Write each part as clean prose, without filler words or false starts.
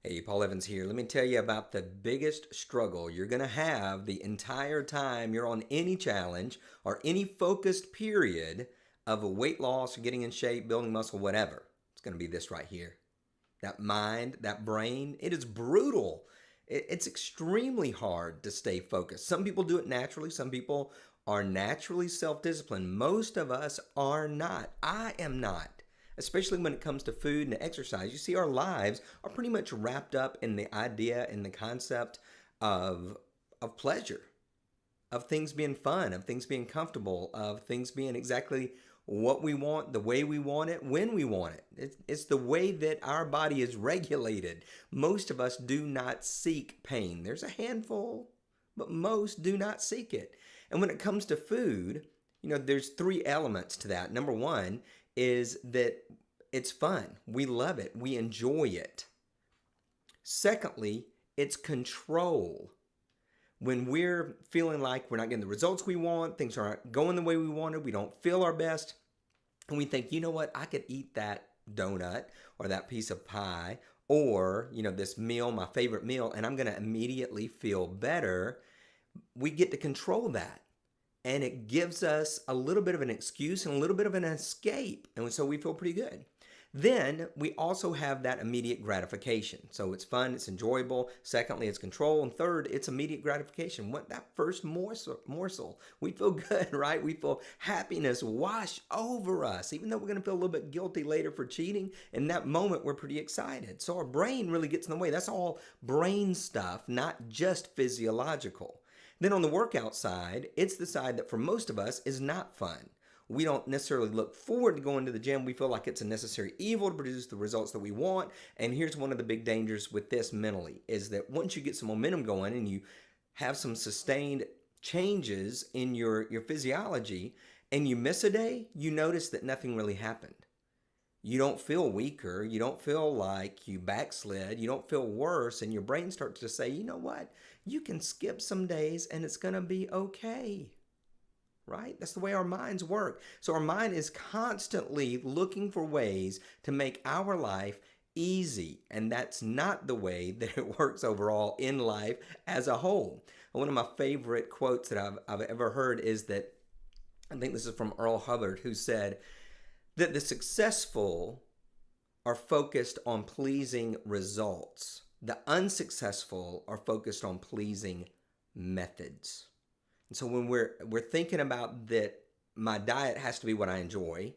Hey, Paul Evans here. Let me tell you about the biggest struggle you're going to have the entire time you're on any challenge or any focused period of a weight loss, getting in shape, building muscle, whatever. It's going to be this right here. That mind, that brain, it is brutal. It's extremely hard to stay focused. Some people do it naturally, some people are naturally self disciplined. Most of us are not. I am not, especially when it comes to food and exercise. You see, our lives are pretty much wrapped up in the idea and the concept of, of pleasure, of things being fun, of things being comfortable, of things being exactly what we want, the way we want it, when we want it. It's the way that our body is regulated. Most of us do not seek pain. There's a handful, but most do not seek it. And when it comes to food, there's three elements to that. Number one is that it's fun. We love it. We enjoy it. Secondly, it's control. When we're feeling like we're not getting the results we want, things aren't going the way we wanted, we don't feel our best, and we think, you know what, I could eat that donut or that piece of pie or, this meal, my favorite meal, and I'm going to immediately feel better. We get to control that. And it gives us a little bit of an excuse and a little bit of an escape. And so we feel pretty good. Then we also have that immediate gratification. So it's fun, it's enjoyable. Secondly, it's control. And third, it's immediate gratification. What that first morsel, we feel good, right? We feel happiness wash over us, even though we're going to feel a little bit guilty later for cheating. In that moment, we're pretty excited. So our brain really gets in the way. That's all brain stuff, not just physiological. Then on the workout side, it's the side that for most of us is not fun. We don't necessarily look forward to going to the gym. We feel like it's a necessary evil to produce the results that we want. And here's one of the big dangers with this mentally is that once you get some momentum going and you have some sustained changes in your physiology and you miss a day, you notice that nothing really happened. You don't feel weaker. You don't feel like you backslid. You don't feel worse. And your brain starts to say, you know what? You can skip some days and it's going to be okay. Right? That's the way our minds work. So our mind is constantly looking for ways to make our life easy. And that's not the way that it works overall in life as a whole. One of my favorite quotes that I've ever heard is that, I think this is from Earl Hubbard, who said that the successful are focused on pleasing results. The unsuccessful are focused on pleasing methods. And so when we're thinking about that, my diet has to be what I enjoy,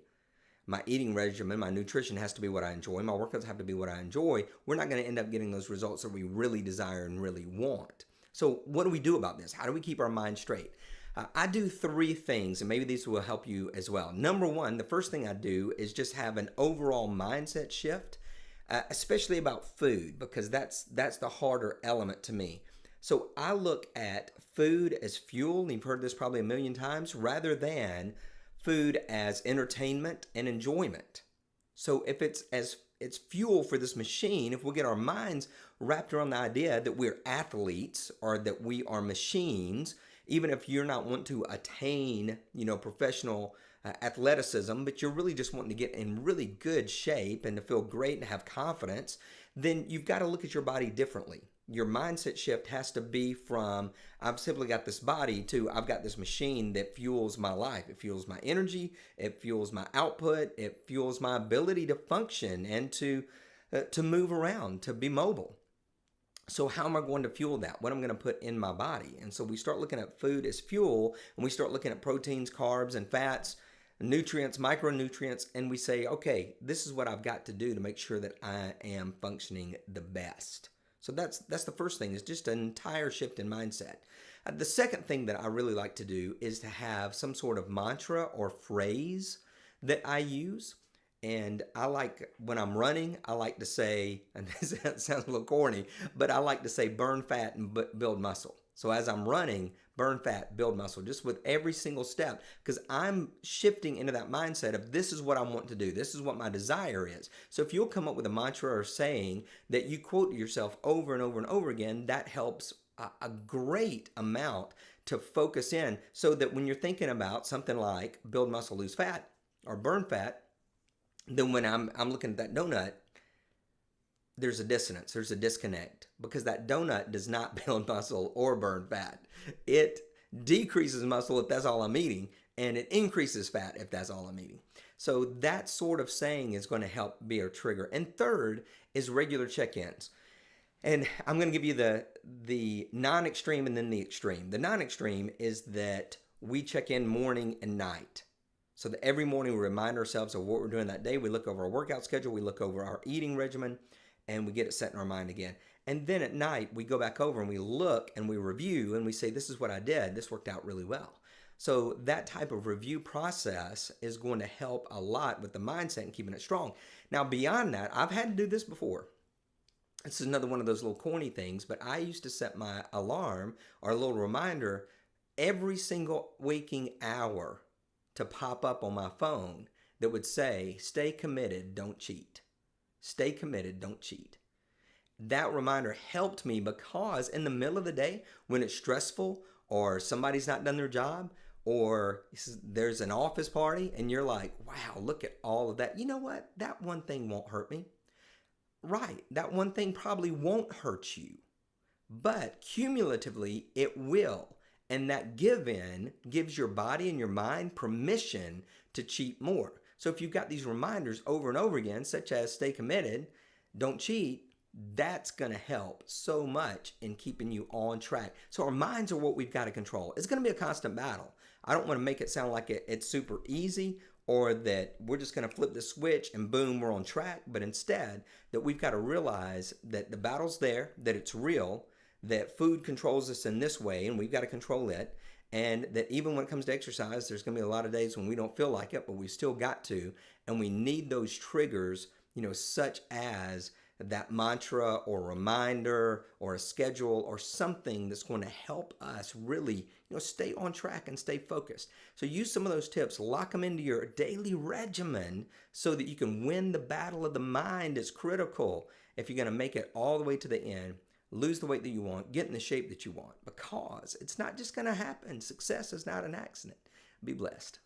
my eating regimen, my nutrition has to be what I enjoy, my workouts have to be what I enjoy, we're not going to end up getting those results that we really desire and really want. So what do we do about this? How do we keep our mind straight? I do three things, and maybe these will help you as well. Number one, the first thing I do is just have an overall mindset shift, especially about food, because that's the harder element to me. So I look at food as fuel, and you've heard this probably a million times, rather than food as entertainment and enjoyment. So if it's fuel for this machine, if we get our minds wrapped around the idea that we're athletes or that we are machines, even if you're not wanting to attain, professional athleticism, but you're really just wanting to get in really good shape and to feel great and have confidence, then you've got to look at your body differently. Your mindset shift has to be from I've simply got this body to I've got this machine that fuels my life. It fuels my energy. It fuels my output. It fuels my ability to function and to move around, to be mobile. So how am I going to fuel that? What am I going to put in my body? And so we start looking at food as fuel, and we start looking at proteins, carbs, and fats, nutrients, micronutrients, and we say, okay, this is what I've got to do to make sure that I am functioning the best. So that's the first thing, is just an entire shift in mindset. The second thing that I really like to do is to have some sort of mantra or phrase that I use. And I like, when I'm running, I like to say, and this sounds a little corny, but I like to say burn fat and build muscle. So as I'm running, burn fat, build muscle, just with every single step, because I'm shifting into that mindset of this is what I want to do. This is what my desire is. So if you'll come up with a mantra or saying that you quote yourself over and over and over again, that helps a great amount to focus in, so that when you're thinking about something like build muscle, lose fat, or burn fat, then when I'm looking at that donut, there's a dissonance, there's a disconnect, because that donut does not build muscle or burn fat. It decreases muscle if that's all I'm eating, and it increases fat if that's all I'm eating. So that sort of saying is going to help be a trigger. And third is regular check-ins. And I'm going to give you the non-extreme and then the extreme. The non-extreme is that we check in morning and night. So that every morning we remind ourselves of what we're doing that day. We look over our workout schedule, we look over our eating regimen, and we get it set in our mind again. And then at night, we go back over and we look and we review and we say, this is what I did. This worked out really well. So that type of review process is going to help a lot with the mindset and keeping it strong. Now, beyond that, I've had to do this before. This is another one of those little corny things, but I used to set my alarm or a little reminder every single waking hour to pop up on my phone that would say, stay committed, don't cheat. Stay committed, don't cheat. That reminder helped me because in the middle of the day, when it's stressful or somebody's not done their job or there's an office party and you're like, wow, look at all of that. You know what? That one thing won't hurt me. Right. That one thing probably won't hurt you, but cumulatively it will. And that give in gives your body and your mind permission to cheat more. So if you've got these reminders over and over again, such as stay committed, don't cheat, that's going to help so much in keeping you on track. So our minds are what we've got to control. It's going to be a constant battle. I don't want to make it sound like it's super easy or that we're just going to flip the switch and boom, we're on track. But instead, that we've got to realize that the battle's there, that it's real, that food controls us in this way and we've got to control it. And that even when it comes to exercise, there's going to be a lot of days when we don't feel like it, but we still got to. And we need those triggers, such as that mantra or reminder or a schedule or something that's going to help us really, stay on track and stay focused. So use some of those tips, lock them into your daily regimen so that you can win the battle of the mind. Is critical if you're going to make it all the way to the end. Lose the weight that you want, get in the shape that you want, because it's not just going to happen. Success is not an accident. Be blessed.